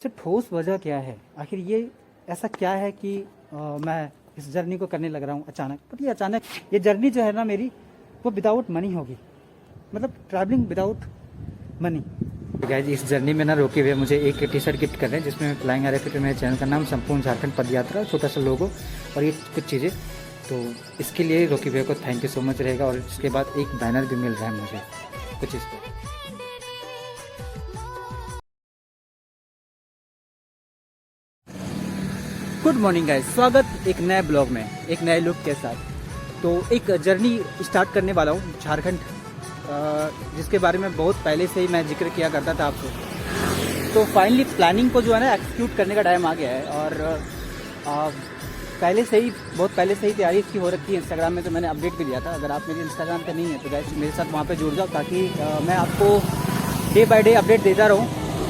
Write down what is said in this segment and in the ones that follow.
सबसे ठोस वजह क्या है? आखिर ये ऐसा क्या है कि मैं इस जर्नी को करने लग रहा हूँ अचानक। बट ये अचानक ये जर्नी जो है ना मेरी, वो विदाउट मनी होगी, मतलब ट्रैवलिंग विदाउट मनी। गाइस, इस जर्नी में ना रोके हुए मुझे एक टी शर्ट गिफ्ट कर रहे हैं जिसमें मैं फ्लाइंग आ रहे थे। मेरे चैनल का नाम संपूर्ण झारखंड पद यात्रा, छोटा सा लोगो और ये कुछ चीज़ें। तो इसके लिए रोके हुए को थैंक यू सो मच रहेगा। और इसके बाद एक बैनर भी मिल रहा है मुझे कुछ इस पर। गुड मॉर्निंग गाइस, स्वागत एक नए ब्लॉग में, एक नए लुक के साथ। तो एक जर्नी स्टार्ट करने वाला हूँ झारखंड, जिसके बारे में बहुत पहले से ही मैं जिक्र किया करता था आपसे। तो फाइनली प्लानिंग को जो है ना एक्सिक्यूट करने का टाइम आ गया है। और बहुत पहले से ही तैयारी इसकी हो रखी है। इंस्टाग्राम में तो मैंने अपडेट भी दिया था। अगर आप मेरे इंस्टाग्राम पे नहीं है तो गाइस मेरे साथ वहाँ पे जुड़ जाओ, ताकि मैं आपको डे बाय डे अपडेट देता रहूँ।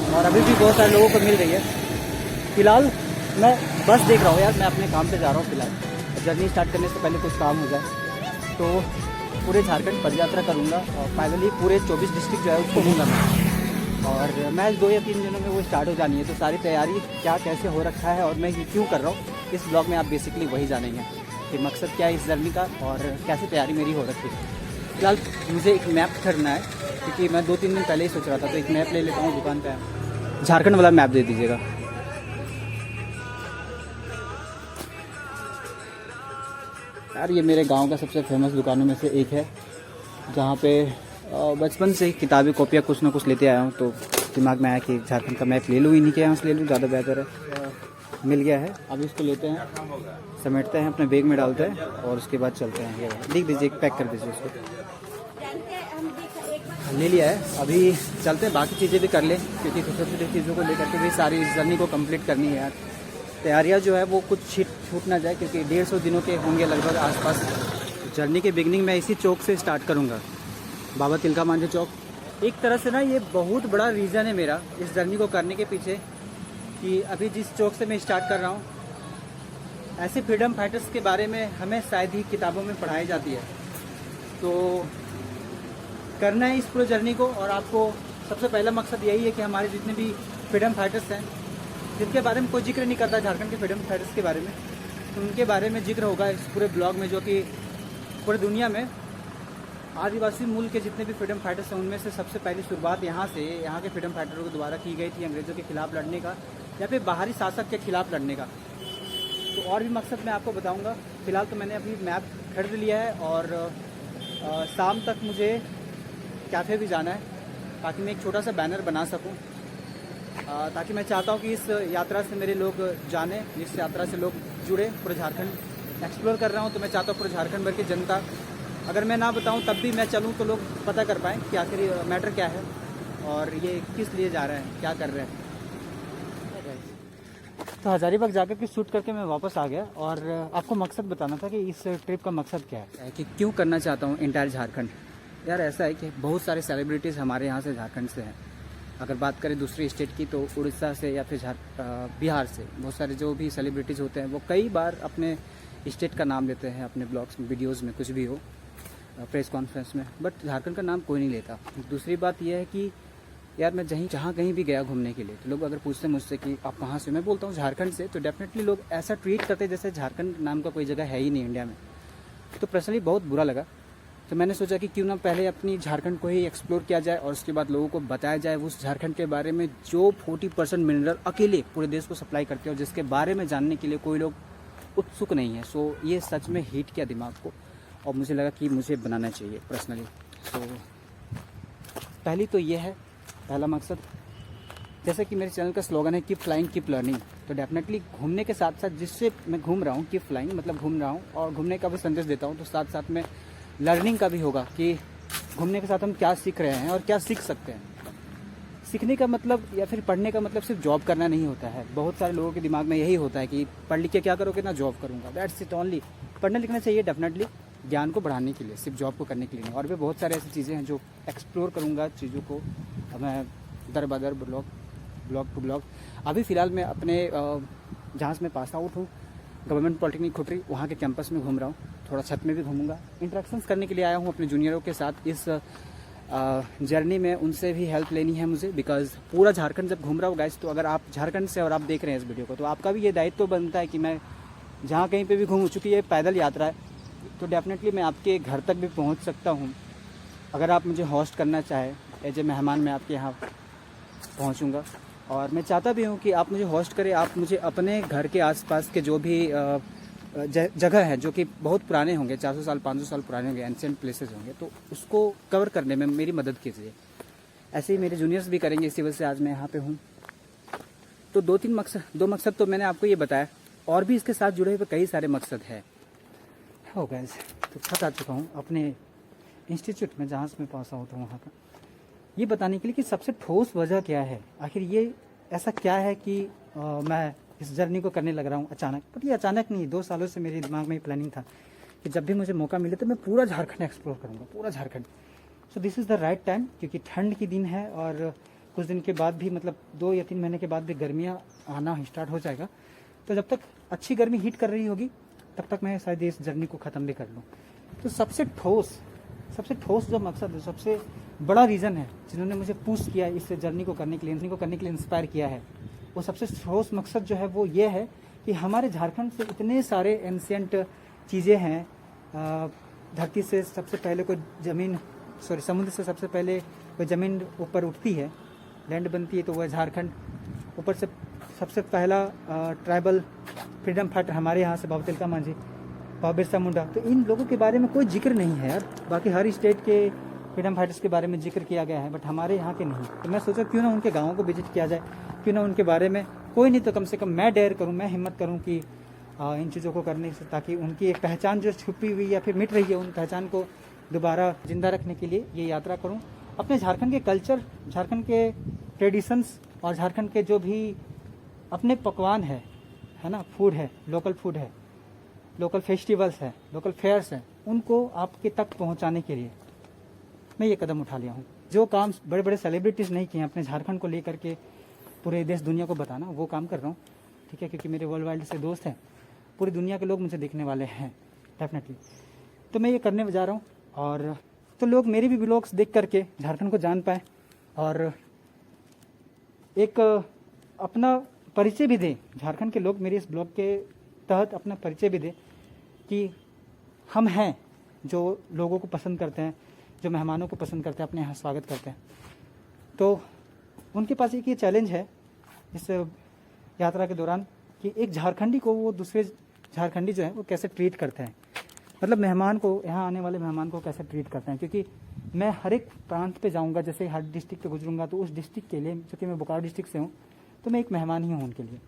और अभी भी बहुत सारे लोगों को मिल रही है। फिलहाल मैं बस देख रहा हूँ यार, मैं अपने काम पे जा रहा हूँ। फिलहाल जर्नी स्टार्ट करने से पहले कुछ काम हो जाए तो पूरे झारखंड पद यात्रा करूँगा और फाइनली पूरे 24 डिस्ट्रिक्ट जो है उसको घूमूंगा मैं। और मैच 2 या 3 दिनों में वो स्टार्ट हो जानी है। तो सारी तैयारी क्या कैसे हो रखा है और मैं ये क्यों कर रहा हूँ, इस ब्लॉग में आप बेसिकली वही जानेंगे कि मकसद क्या है इस जर्नी का और कैसे तैयारी मेरी हो रखी है। फिलहाल मुझे एक मैप खरीदना है, क्योंकि मैं 2-3 दिन पहले ही सोच रहा था। तो एक मैप ले लेता हूँ दुकान पर। झारखंड वाला मैप दे दीजिएगा। यार ये मेरे गांव का सबसे फेमस दुकानों में से एक है, जहाँ पे बचपन से ही किताबें कॉपियाँ कुछ ना कुछ लेते आया हूँ। तो दिमाग में आया कि झारखंड का मैप ले लूँ, इन्हीं के यहाँ से ले लूँ, ज़्यादा बेहतर है। मिल गया है, अभी इसको लेते हैं, समेटते हैं, अपने बैग में डालते हैं और उसके बाद चलते हैं। ये लिख दीजिए, पैक कर दीजिए उसको। ले लिया है, अभी चलते हैं, बाकी चीज़ें भी कर लें, क्योंकि छोटी छोटी चीज़ों को लेकर के भी सारी इस जर्नी को कंप्लीट करनी है यार। तैयारियां जो है वो कुछ छूट ना जाए, क्योंकि 150 दिनों के होंगे लगभग आसपास। जर्नी के बिगनिंग मैं इसी चौक से स्टार्ट करूंगा, बाबा तिलका मांझी चौक। एक तरह से ना ये बहुत बड़ा रीज़न है मेरा इस जर्नी को करने के पीछे, कि अभी जिस चौक से मैं स्टार्ट कर रहा हूँ, ऐसे फ्रीडम फाइटर्स के बारे में हमें शायद ही किताबों में पढ़ाई जाती है। तो करना है इस पूरे जर्नी को। और आपको सबसे पहला मकसद यही है कि हमारे जितने भी फ्रीडम फाइटर्स हैं, जिनके बारे में कोई जिक्र नहीं करता झारखंड के फ्रीडम फाइटर्स के बारे में, तो उनके बारे में जिक्र होगा इस पूरे ब्लॉग में। जो कि पूरे दुनिया में आदिवासी मूल के जितने भी फ्रीडम फाइटर्स हैं, उनमें से सबसे पहली शुरुआत यहाँ के फ्रीडम फाइटरों के द्वारा की गई थी, अंग्रेज़ों के खिलाफ लड़ने का या फिर बाहरी शासक के खिलाफ लड़ने का। तो और भी मकसद मैं आपको बताऊँगा। फिलहाल तो मैंने अभी मैप खरीद लिया है और शाम तक मुझे कैफ़े भी जाना है, ताकि मैं एक छोटा सा बैनर बना सकूँ, ताकि मैं चाहता हूँ कि इस यात्रा से मेरे लोग जाने, इस यात्रा से लोग जुड़े। पूरे झारखंड एक्सप्लोर कर रहा हूँ, तो मैं चाहता हूँ पूरे झारखंड भर की जनता, अगर मैं ना बताऊँ तब भी मैं चलूँ तो लोग पता कर पाएँ कि आखिर मैटर क्या है और ये किस लिए जा रहे हैं, क्या कर रहे हैं। तो हज़ारीबाग जाकर के शूट करके मैं वापस आ गया। और आपको मकसद बताना था कि इस ट्रिप का मकसद क्या है, कि क्यों करना चाहता हूँ इंटायर झारखंड। यार ऐसा है कि बहुत सारे सेलिब्रिटीज़ हमारे यहाँ से झारखंड से हैं। अगर बात करें दूसरी स्टेट की तो उड़ीसा से या फिर बिहार से बहुत सारे जो भी सेलिब्रिटीज़ होते हैं, वो कई बार अपने स्टेट का नाम लेते हैं अपने ब्लॉग्स में, वीडियोस में, कुछ भी हो, प्रेस कॉन्फ्रेंस में। बट झारखंड का नाम कोई नहीं लेता। दूसरी बात यह है कि यार मैं जहाँ कहीं भी गया घूमने के लिए, तो लोग अगर पूछते हैं मुझसे कि आप कहाँ से, मैं बोलता हूँ झारखंड से, तो डेफिनेटली लोग ऐसा ट्रीट करते हैं जैसे झारखंड नाम का कोई जगह है ही नहीं इंडिया में। तो पर्सनली बहुत बुरा लगा। तो मैंने सोचा कि क्यों ना पहले अपनी झारखंड को ही एक्सप्लोर किया जाए और उसके बाद लोगों को बताया जाए उस झारखंड के बारे में जो 40% मिनरल अकेले पूरे देश को सप्लाई करते हैं और जिसके बारे में जानने के लिए कोई लोग उत्सुक नहीं है। सो ये सच में हिट किया दिमाग को और मुझे लगा कि मुझे बनाना चाहिए पर्सनली। तो पहली तो ये है पहला मकसद। जैसे कि मेरे चैनल का स्लोगन है कीप फ्लाइंग कीप लर्निंग, तो डेफिनेटली घूमने के साथ साथ जिससे मैं घूम रहा हूँ, कीप फ्लाइंग मतलब घूम रहा हूँ और घूमने का भी संदेश देता हूँ, तो साथ साथ में लर्निंग का भी होगा कि घूमने के साथ हम क्या सीख रहे हैं और क्या सीख सकते हैं। सीखने का मतलब या फिर पढ़ने का मतलब सिर्फ जॉब करना नहीं होता है। बहुत सारे लोगों के दिमाग में यही होता है कि पढ़ लिख के क्या करोगे ना, जॉब करूँगा, दैट्स इट ओनली। पढ़ना लिखना चाहिए डेफिनेटली ज्ञान को बढ़ाने के लिए, सिर्फ जॉब को करने के लिए नहीं। और भी बहुत सारे ऐसी चीज़ें हैं जो एक्सप्लोर करूँगा, चीज़ों को मैं दर बदर ब्लॉग टू ब्लॉग। अभी फ़िलहाल मैं अपने जहाँ से मैं पास आउट हूँ, गवर्नमेंट पॉलिटेक्निक खुटरी, वहाँ के कैंपस में घूम रहा हूँ। थोड़ा छत में भी घूमूंगा, इंटरेक्शंस करने के लिए आया हूँ अपने जूनियरों के साथ इस जर्नी में उनसे भी हेल्प लेनी है मुझे, बिकॉज पूरा झारखंड जब घूम रहा हूँ गाइस, तो अगर आप झारखंड से और आप देख रहे हैं इस वीडियो को, तो आपका भी ये दायित्व तो बनता है कि मैं जहाँ कहीं पे भी घूम, चूँकि ये पैदल यात्रा है तो डेफिनेटली मैं आपके घर तक भी पहुँच सकता हूँ। अगर आप मुझे होस्ट करना चाहें एज ए मेहमान, मैं आपके यहाँ पहुँचूँगा। और मैं चाहता भी हूँ कि आप मुझे होस्ट करें, आप मुझे अपने घर के आसपास के जो भी जगह है जो कि बहुत पुराने होंगे, 400 साल 500 साल पुराने होंगे, एंशिएंट प्लेसेस होंगे, तो उसको कवर करने में मेरी मदद कीजिए। ऐसे ही मेरे जूनियर्स भी करेंगे, इसी वजह से आज मैं यहाँ पे हूँ। तो दो मकसद तो मैंने आपको ये बताया, और भी इसके साथ जुड़े हुए कई सारे मकसद हैं। हो गाइस, तो थक आ चुका हूँ अपने इंस्टीट्यूट में जहाँ से मैं पास आउट हूँ वहाँ का, ये बताने के लिए कि सबसे ठोस वजह क्या है, आखिर ये ऐसा क्या है कि मैं इस जर्नी को करने लग रहा हूँ अचानक। बट ये अचानक नहीं, 2 सालों से मेरे दिमाग में ये प्लानिंग था कि जब भी मुझे मौका मिले तो मैं पूरा झारखंड एक्सप्लोर करूँगा, पूरा Jharkhand. So this is the right time, क्योंकि ठंड की दिन है और कुछ दिन के बाद भी, मतलब 2 या 3 महीने के बाद भी गर्मियाँ आना स्टार्ट हो जाएगा। तो जब तक अच्छी गर्मी हीट कर रही होगी तब तक मैं शायद इस जर्नी को ख़त्म भी कर लूँ। तो सबसे ठोस जो मकसद है, सबसे बड़ा रीज़न है जिन्होंने मुझे पुश किया इस जर्नी को करने के लिए इंस्पायर किया है, वो सबसे ठोस मकसद जो है वो ये है कि हमारे झारखंड से इतने सारे एंशिएंट चीज़ें हैं। धरती से सबसे पहले समुद्र से सबसे पहले कोई ज़मीन ऊपर उठती है, लैंड बनती है, तो वह झारखंड। ऊपर से सबसे पहला ट्राइबल फ्रीडम फाइटर हमारे यहाँ से बाबा तिलका मांझी, बाबा बिरसा मुंडा। तो इन लोगों के बारे में कोई जिक्र नहीं है यार, बाकी हर स्टेट के फ्रीडम फाइटर्स के बारे में जिक्र किया गया है, बट हमारे यहाँ के नहीं। तो मैं सोचा क्यों ना उनके गाँवों को विजिट किया जाए, क्यों ना उनके बारे में कोई नहीं तो कम से कम मैं डेयर करूँ, मैं हिम्मत करूँ कि इन चीज़ों को करने से, ताकि उनकी एक पहचान जो छुपी हुई या फिर मिट रही है, उन पहचान को दोबारा जिंदा रखने के लिए ये यात्रा करूँ। अपने झारखंड के कल्चर, झारखंड के ट्रेडिशंस और झारखंड के जो भी अपने पकवान है ना, फूड है, लोकल फूड है, लोकल फेस्टिवल्स है, लोकल फेयर्स हैं, उनको आपके तक पहुंचाने के लिए मैं ये कदम उठा लिया हूँ। जो काम बड़े बड़े सेलिब्रिटीज़ नहीं किए हैं अपने झारखंड को लेकर के पूरे देश दुनिया को बताना, वो काम कर रहा हूँ, ठीक है, क्योंकि मेरे वर्ल्ड वाइड से दोस्त हैं, पूरी दुनिया के लोग मुझे देखने वाले हैं डेफिनेटली। तो मैं ये करने जा रहा हूँ, और तो लोग मेरे भी ब्लॉग्स देख करके झारखंड को जान पाए और एक अपना परिचय भी दें। झारखंड के लोग मेरे इस ब्लॉग के तहत अपना परिचय भी दें कि हम हैं जो लोगों को पसंद करते हैं, जो मेहमानों को पसंद करते हैं, अपने यहाँ स्वागत करते हैं। तो उनके पास एक ये चैलेंज है इस यात्रा के दौरान कि एक झारखंडी को वो दूसरे झारखंडी जो है वो कैसे ट्रीट करते हैं, मतलब मेहमान को, यहाँ आने वाले मेहमान को कैसे ट्रीट करते हैं। क्योंकि मैं हर एक प्रांत पे जाऊँगा, जैसे हर डिस्ट्रिक्ट पे गुजरूंगा, तो उस डिस्ट्रिक्ट के लिए, क्योंकि मैं बोकारो डिस्ट्रिक्ट से हूँ, तो मैं एक मेहमान ही हूँ उनके लिए।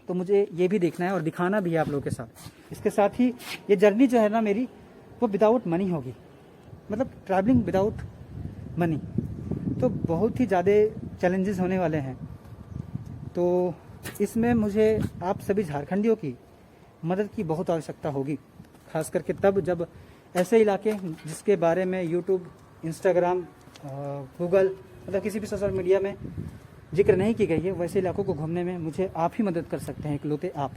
तो मुझे ये भी देखना है और दिखाना भी है आप लोगों के साथ। इसके साथ ही ये जर्नी जो है ना मेरी, वो विदाउट मनी होगी, मतलब ट्रैवलिंग विदाउट मनी। तो बहुत ही ज़्यादा चैलेंजेस होने वाले हैं। तो इसमें मुझे आप सभी झारखंडियों की मदद की बहुत आवश्यकता होगी, खास करके तब जब ऐसे इलाके जिसके बारे में यूट्यूब, इंस्टाग्राम, गूगल, मतलब किसी भी सोशल मीडिया में जिक्र नहीं की गई है, वैसे इलाकों को घूमने में मुझे आप ही मदद कर सकते हैं, इकलौते आप।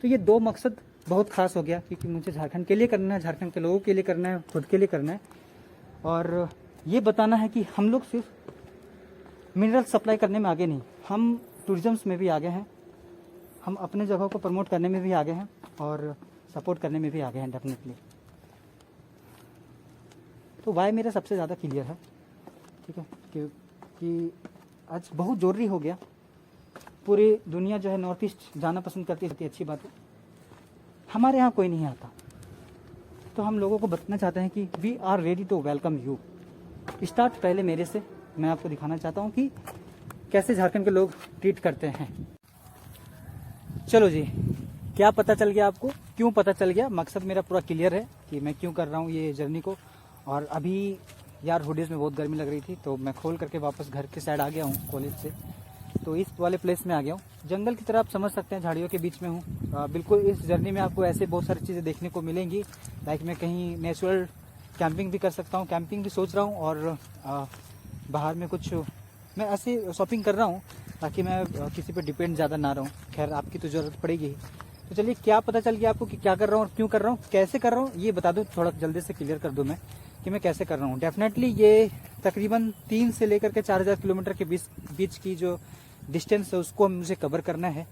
तो ये 2 मकसद बहुत खास हो गया, क्योंकि मुझे झारखंड के लिए करना है, झारखंड के लोगों के लिए करना है, खुद के लिए करना है, और ये बताना है कि हम लोग सिर्फ मिनरल सप्लाई करने में आगे नहीं, हम टूरिज़म्स में भी आगे हैं, हम अपने जगहों को प्रमोट करने में भी आगे हैं और सपोर्ट करने में भी आगे हैं डेफिनेटली। तो वाई मेरा सबसे ज़्यादा क्लियर है, ठीक है, क्योंकि आज बहुत ज़रूरी हो गया। पूरी दुनिया जो है नॉर्थ ईस्ट जाना पसंद करती है, अच्छी बात है। हमारे यहाँ कोई नहीं आता, तो हम लोगों को बताना चाहते हैं कि we are ready to welcome you. Start पहले मेरे से, मैं आपको दिखाना चाहता हूँ कि कैसे झारखंड के लोग ट्रीट करते हैं। चलो जी, क्या पता चल गया आपको, क्यों पता चल गया? मकसद मेरा पूरा क्लियर है कि मैं क्यों कर रहा हूँ ये जर्नी को। और अभी यार हुडीज़ में बहुत गर्मी लग रही थी, तो मैं खोल करके वापस घर के साइड आ गया हूँ कॉलेज से, तो इस वाले प्लेस में आ गया हूँ। जंगल की तरह आप समझ सकते हैं, झाड़ियों के बीच में हूँ। बिल्कुल इस जर्नी में आपको ऐसे बहुत सारी चीज़ें देखने को मिलेंगी, लाइक मैं कहीं नेचुरल कैंपिंग भी कर सकता हूँ, कैंपिंग भी सोच रहा हूँ, और बाहर में कुछ मैं ऐसे शॉपिंग कर रहा हूँ ताकि मैं किसी पे डिपेंड ज़्यादा ना रहूँ। खैर आपकी तो ज़रूरत पड़ेगी ही। तो चलिए, क्या पता चल गया आपको कि क्या कर रहा हूँ और क्यों कर रहा हूँ, कैसे कर रहा हूँ, ये बता दूँ, थोड़ा जल्दी से क्लियर कर दूँ मैं कि मैं कैसे कर रहा हूँ। डेफिनेटली ये तकरीबन 3 से लेकर के 4000 किलोमीटर के बीच की जो डिस्टेंस है उसको मुझे कवर करना है।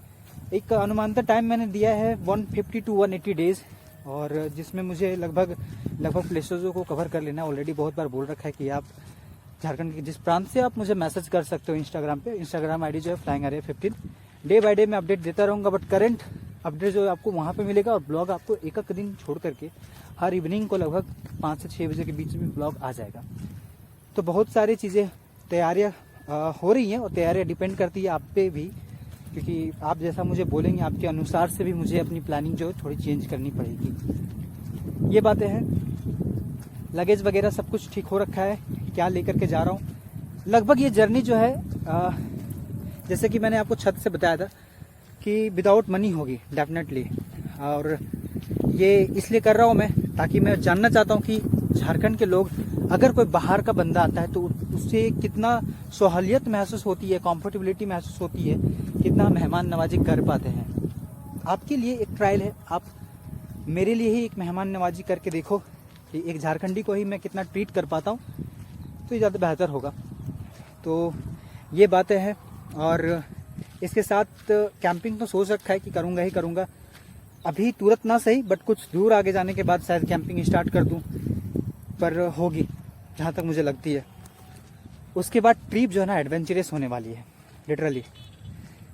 एक अनुमानतः टाइम मैंने दिया है 150 to 180 डेज़, और जिसमें मुझे लगभग प्लेसेस को कवर कर लेना। ऑलरेडी बहुत बार बोल रखा है कि आप झारखंड के जिस प्रांत से आप मुझे मैसेज कर सकते हो इंस्टाग्राम पे। इंस्टाग्राम आईडी जो है flying Arya 15। Day by day मैं अपडेट देता रहूँगा, बट करंट अपडेट जो है आपको वहाँ पे मिलेगा। और ब्लॉग आपको एक दिन छोड़ करके हर इवनिंग को लगभग 5 से 6 बजे के बीच में ब्लॉग आ जाएगा। तो बहुत सारी चीज़ें तैयारियाँ हो रही हैं, और तैयारियाँ डिपेंड करती है आप पे भी, क्योंकि आप जैसा मुझे बोलेंगे आपके अनुसार से भी मुझे अपनी प्लानिंग जो है थोड़ी चेंज करनी पड़ेगी। ये बातें हैं। लगेज वगैरह सब कुछ ठीक हो रखा है, क्या लेकर के जा रहा हूँ। लगभग ये जर्नी जो है जैसे कि मैंने आपको छत से बताया था कि विदाउट मनी होगी डेफिनेटली, और ये इसलिए कर रहा हूँ मैं ताकि मैं जानना चाहता हूँ कि झारखंड के लोग, अगर कोई बाहर का बंदा आता है तो उससे कितना सहूलियत महसूस होती है, कंफर्टेबिलिटी महसूस होती है, कितना मेहमान नवाजी कर पाते हैं। आपके लिए एक ट्रायल है, आप मेरे लिए ही एक मेहमान नवाजी करके देखो कि एक झारखंडी को ही मैं कितना ट्रीट कर पाता हूँ, तो ये ज़्यादा बेहतर होगा। तो ये बातें हैं, और इसके साथ कैंपिंग तो सोच रखा है कि करूँगा ही करूँगा। अभी तुरंत ना सही, बट कुछ दूर आगे जाने के बाद शायद कैंपिंग स्टार्ट कर दूँ, पर होगी जहाँ तक मुझे लगती है। उसके बाद ट्रिप जो है ना एडवेंचरस होने वाली है लिटरली,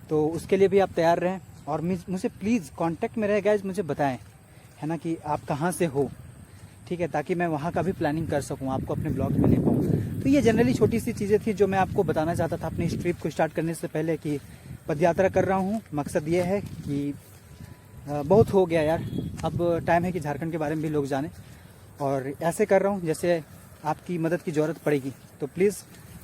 तो उसके लिए भी आप तैयार रहें। और मुझे प्लीज़ कांटेक्ट में रहे गाइस, मुझे बताएं है ना कि आप कहाँ से हो, ठीक है, ताकि मैं वहाँ का भी प्लानिंग कर सकूँ, आपको अपने ब्लॉग में ले पाऊँ। तो ये जनरली छोटी सी चीज़ें थी जो मैं आपको बताना चाहता था अपनी इस ट्रिप को स्टार्ट करने से पहले, कि पद यात्रा कर रहा हूँ। मकसद ये है कि बहुत हो गया यार, अब टाइम है कि झारखंड के बारे में भी लोग जाने, और ऐसे कर रहा हूँ जैसे आपकी मदद की ज़रूरत पड़ेगी। तो प्लीज़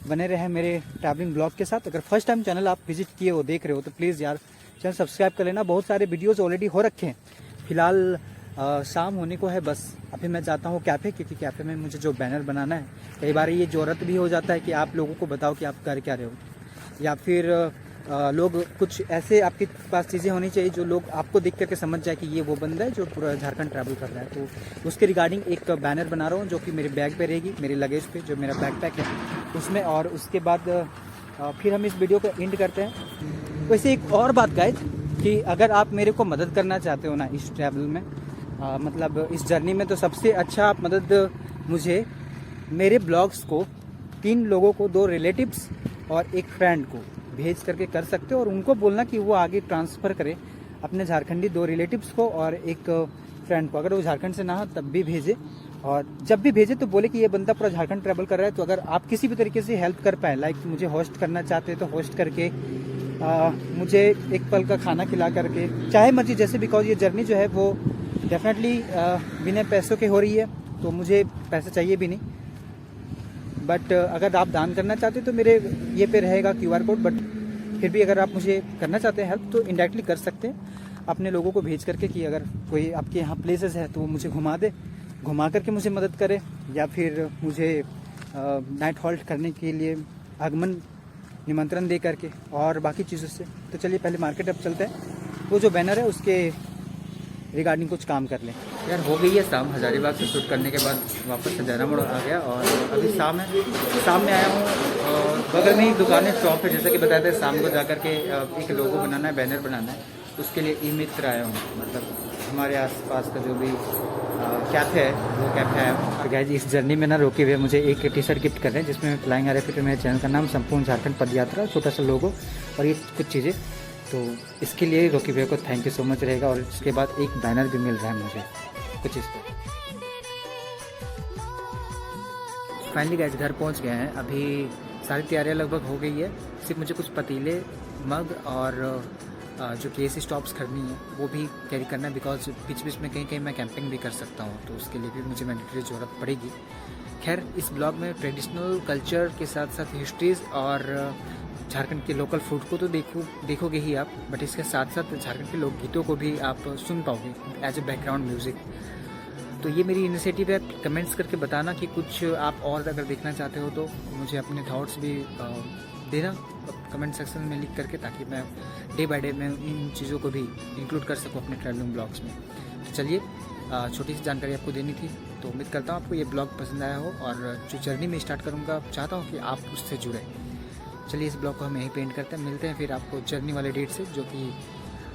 बने रहे मेरे ट्रैवलिंग ब्लॉग के साथ। अगर फर्स्ट टाइम चैनल आप विजिट किए हो, देख रहे हो, तो प्लीज़ यार चैनल सब्सक्राइब कर लेना। बहुत सारे वीडियोस ऑलरेडी हो रखे हैं। फिलहाल शाम होने को है, बस अभी मैं जाता हूँ कैफ़े, क्योंकि कैफ़े में मुझे जो बैनर बनाना है, कई बार ये ज़रूरत भी हो जाता है कि आप लोगों को बताओ कि आप कर क्या रहे हो, या फिर लोग कुछ ऐसे आपके पास चीज़ें होनी चाहिए जो लोग आपको देख करके समझ जाए कि ये वो बंदा है जो पूरा झारखंड ट्रैवल कर रहा है। तो उसके रिगार्डिंग एक बैनर बना रहा हूँ जो कि मेरे बैग पे रहेगी, मेरे लगेज पे, जो मेरा बैकपैक है उसमें। और उसके बाद फिर हम इस वीडियो को एंड करते हैं। वैसे एक और बात गाइस, कि अगर आप मेरे को मदद करना चाहते हो ना इस ट्रैवल में, मतलब इस जर्नी में, तो सबसे अच्छा आप मदद मुझे मेरे ब्लॉग्स को 3 लोगों को, 2 रिलेटिव्स और एक फ्रेंड को भेज करके कर सकते हो, और उनको बोलना कि वो आगे ट्रांसफ़र करे अपने झारखंडी 2 रिलेटिव्स को और एक फ्रेंड को। अगर वो झारखंड से ना हो तब भी भेजे, और जब भी भेजे तो बोले कि ये बंदा पूरा झारखंड ट्रैवल कर रहा है। तो अगर आप किसी भी तरीके से हेल्प कर पाए, लाइक मुझे होस्ट करना चाहते हैं तो होस्ट करके, मुझे एक पल का खाना खिला करके, चाहे मर्जी जैसे, बिकॉज ये जर्नी जो है वो डेफिनेटली बिना पैसों के हो रही है, तो मुझे पैसे चाहिए भी नहीं। बट अगर आप दान करना चाहते हो तो मेरे ये पे रहेगा QR कोड, बट फिर भी अगर आप मुझे करना चाहते हैं हेल्प तो इनडायरेक्टली कर सकते हैं अपने लोगों को भेज करके, कि अगर कोई आपके यहाँ प्लेसेस है तो वो मुझे घुमा दे, घुमा करके मुझे मदद करे, या फिर मुझे नाइट हॉल्ट करने के लिए आगमन निमंत्रण दे करके, और बाकी चीज़ों से। तो चलिए पहले मार्केट अब चलते हैं, वो जो बैनर है उसके रिगार्डिंग कुछ काम कर लें। यार हो गई है शाम, हजारीबाग से शूट करने के बाद वापस हजारा मोड़ आ गया, और अभी शाम है, शाम में आया हूँ, और बगल में ही दुकान है, शॉप है, जैसे कि बताया था शाम को जा करके एक लोगो बनाना है, बैनर बनाना है, उसके लिए ई-मित्र आया हूँ, मतलब हमारे आसपास का जो भी कैफ़े है वो कैफ़े आया हूँ। तो गाइस इस जर्नी में ना रोके हुए मुझे एक टी-शर्ट गिफ्ट कर रहे हैं, जिसमें फ्लाइंग आर्या 15 मेरे चैनल का नाम, संपूर्ण झारखंड पद यात्रा, छोटा सा लोगो और ये कुछ चीज़ें। तो इसके लिए रोकी भैया को थैंक यू सो मच रहेगा, और इसके बाद एक बैनर भी मिल रहा है मुझे कुछ इस पर। फाइनली गाइस घर पहुंच गए हैं, अभी सारी तैयारियां लगभग हो गई है, सिर्फ मुझे कुछ पतीले, मग और जो केसी स्टॉप्स खरीदनी है वो भी कैरी करना है, बिकॉज बीच बीच में कहीं कहीं मैं कैंपिंग भी कर सकता हूँ, तो उसके लिए भी मुझे मैंडेटरी ज़रूरत पड़ेगी। खैर इस ब्लॉग में ट्रेडिशनल कल्चर के साथ साथ हिस्ट्रीज़ और झारखंड के लोकल फूड को तो देखोगे ही आप, बट इसके साथ साथ झारखंड के लोकगीतों को भी आप सुन पाओगे एज ए बैकग्राउंड म्यूज़िक। तो ये मेरी इनिशिएटिव है, कमेंट्स करके बताना कि कुछ आप और अगर देखना चाहते हो तो मुझे अपने थॉट्स भी देना कमेंट सेक्शन में लिख करके, ताकि मैं डे बाय डे में इन चीज़ों को भी इंक्लूड कर सकूँ अपने ट्रैवलिंग ब्लॉग्स में। तो चलिए छोटी सी जानकारी आपको देनी थी, तो उम्मीद करता हूँ आपको ये ब्लॉग पसंद आया हो, और जो जर्नी में स्टार्ट करूँगा चाहता हूँ कि आप उससे जुड़ें। चलिए इस ब्लॉग को हम यहीं पे एंड करते हैं, मिलते हैं फिर आपको जर्नी वाले डेट से, जो कि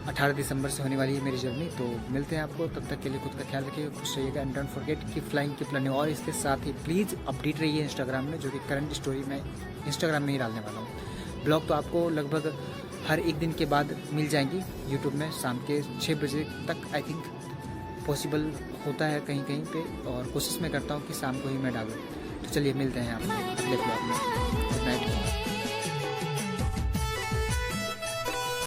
18 दिसंबर से होने वाली है मेरी जर्नी। तो मिलते हैं आपको, तब तक के लिए खुद का ख्याल रखिएगा, खुश रहिएगा, and don't forget keep flying keep learning. और इसके साथ ही प्लीज़ अपडेट रहिए इंस्टाग्राम में, जो कि करंट स्टोरी मैं इंस्टाग्राम में ही डालने वाला हूँ। ब्लॉग तो आपको लगभग हर एक दिन के बाद मिल जाएंगी यूट्यूब में, शाम के 6 बजे तक आई थिंक पॉसिबल होता है कहीं कहीं पे, और कोशिश मैं करता हूँ कि शाम को ही मैं डालूँ। तो चलिए मिलते हैं आप अगले ब्लॉग में। Good night.